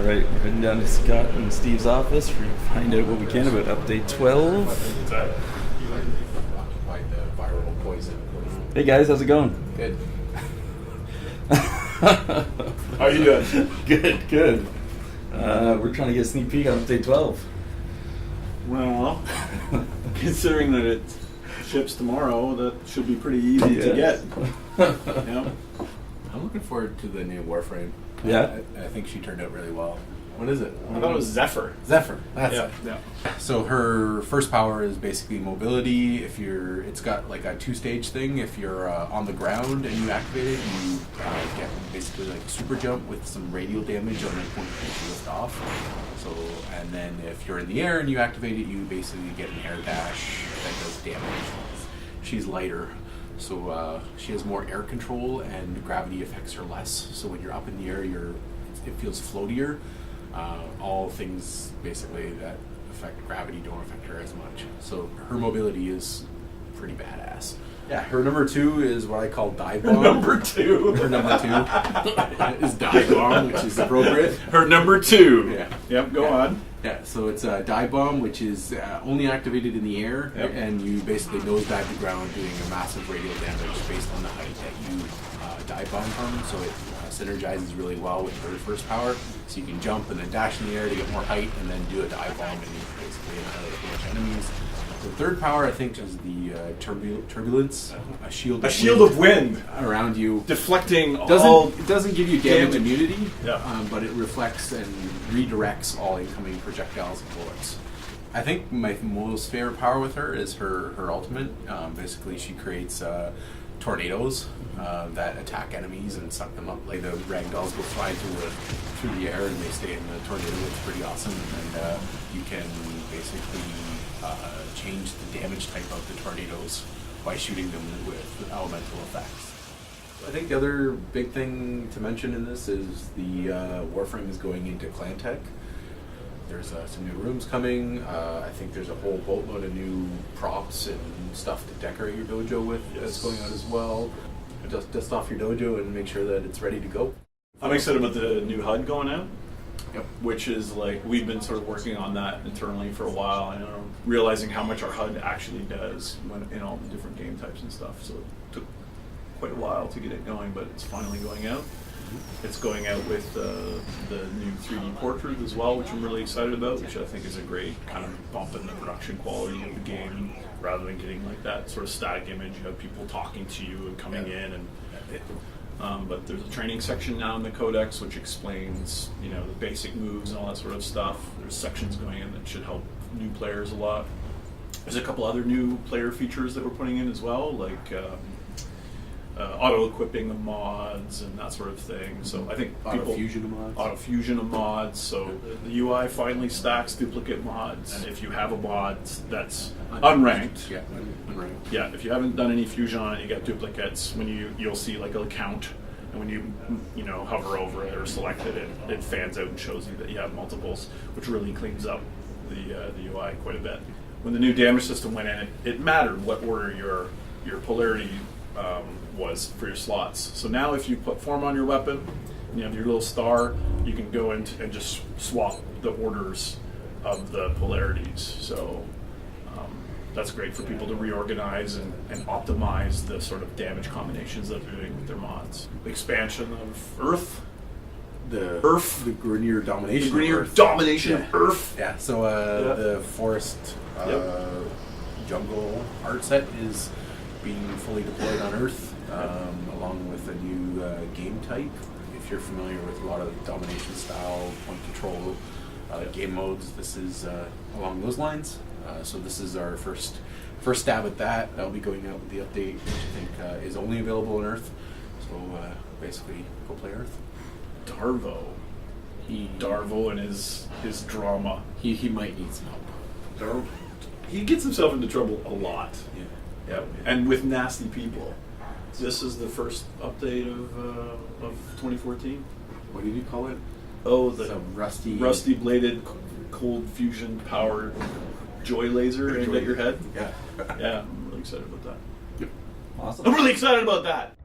Alright, we're heading down to Scott and Steve's office for to find out what we can about update 12. Hey guys, how's it going? Good. How are you doing? Good. We're trying to get a sneak peek on update 12. Well, considering that it ships tomorrow, that should be pretty easy to get. Yeah. I'm looking forward to the new Warframe. Yeah? I think she turned out really well. What is it? I thought it was Zephyr. Zephyr. That's Yeah. it. Yeah. So her first power is basically mobility. It's got like a 2-stage thing. If you're on the ground and you activate it, you get basically like super jump with some radial damage on the point that you lift off. So, and then if you're in the air and you activate it, you basically get an air dash that does damage. She's lighter, so she has more air control and gravity affects her less. So when you're up in the air, it feels floatier. All things basically that affect gravity don't affect her as much. So her mobility is pretty badass. Yeah, her number 2 is what I call dive bomb. Number 2. Her number 2 is dive bomb, which is appropriate. Her number 2. Yeah. Yep, go on. Yeah, so it's a dive bomb, which is only activated in the air, Yep. and you basically nosedive the ground, doing a massive radial damage based on the height that you dive bomb from. So it synergizes really well with her first power. So you can jump and then dash in the air to get more height, and then do a dive bomb and you basically annihilate a bunch of enemies. The third power, I think, is the turbulence, a shield of wind around you. Deflecting It all... doesn't give you damage damage. immunity, Yeah. but it reflects and redirects all incoming projectiles and bullets. I think my most favorite power with her is her ultimate. Basically, she creates tornadoes that attack enemies and suck them up. Like the ragdolls go flying through the air and they stay in the tornado. It's pretty awesome, and you can basically change the damage type of the tornadoes by shooting them with elemental effects. I think the other big thing to mention in this is the Warframe is going into clan tech. There's some new rooms coming. I think there's a whole boatload of new props and stuff to decorate your dojo with that's going out as well. Just dust off your dojo and make sure that it's ready to go. I'm excited about the new HUD going out. Yep. Which is like, we've been sort of working on that internally for a while, and realizing how much our HUD actually does when in all the different game types and stuff. So it took quite a while to get it going, but it's finally going out. It's going out with the new 3D portrait as well, which I'm really excited about, which I think is a great kind of bump in the production quality of the game, rather than getting like that sort of static image of people talking to you and coming in. And but there's a training section now in the codex which explains, the basic moves and all that sort of stuff. There's sections going in that should help new players a lot. There's a couple other new player features that we're putting in as well, like auto-equipping of mods and that sort of thing. So I think Auto-fusion of mods. Auto-fusion of mods. So the UI finally stacks duplicate mods. And if you have a mod that's unranked, Yeah, if you haven't done any fusion on it, you get duplicates. When you'll see like a count, and when you hover over it or select it, it fans out and shows you that you have multiples, which really cleans up the UI quite a bit. When the new damage system went in, it mattered what order your polarity was for your slots. So now if you put form on your weapon, and you have your little star, you can go in and just swap the orders of the polarities. So that's great for people to reorganize and optimize the sort of damage combinations that they're doing with their mods. The expansion of Earth. The Grenier domination. The Grenier domination of Earth. Yeah, so the forest jungle art set is being fully deployed on Earth, along with a new game type. If you're familiar with a lot of domination style, point control game modes, this is along those lines. So this is our first stab at that. That'll be going out with the update, which I think is only available on Earth. So basically, go play Earth. Darvo and his drama. He might need some help. He gets himself into trouble a lot. Yeah. And with nasty people. This is the first update of 2014. What did you call it? Oh, Some rusty bladed, cold fusion powered joy laser aimed at your head. Yeah. Yeah, I'm really excited about that. Awesome. I'm really excited about that.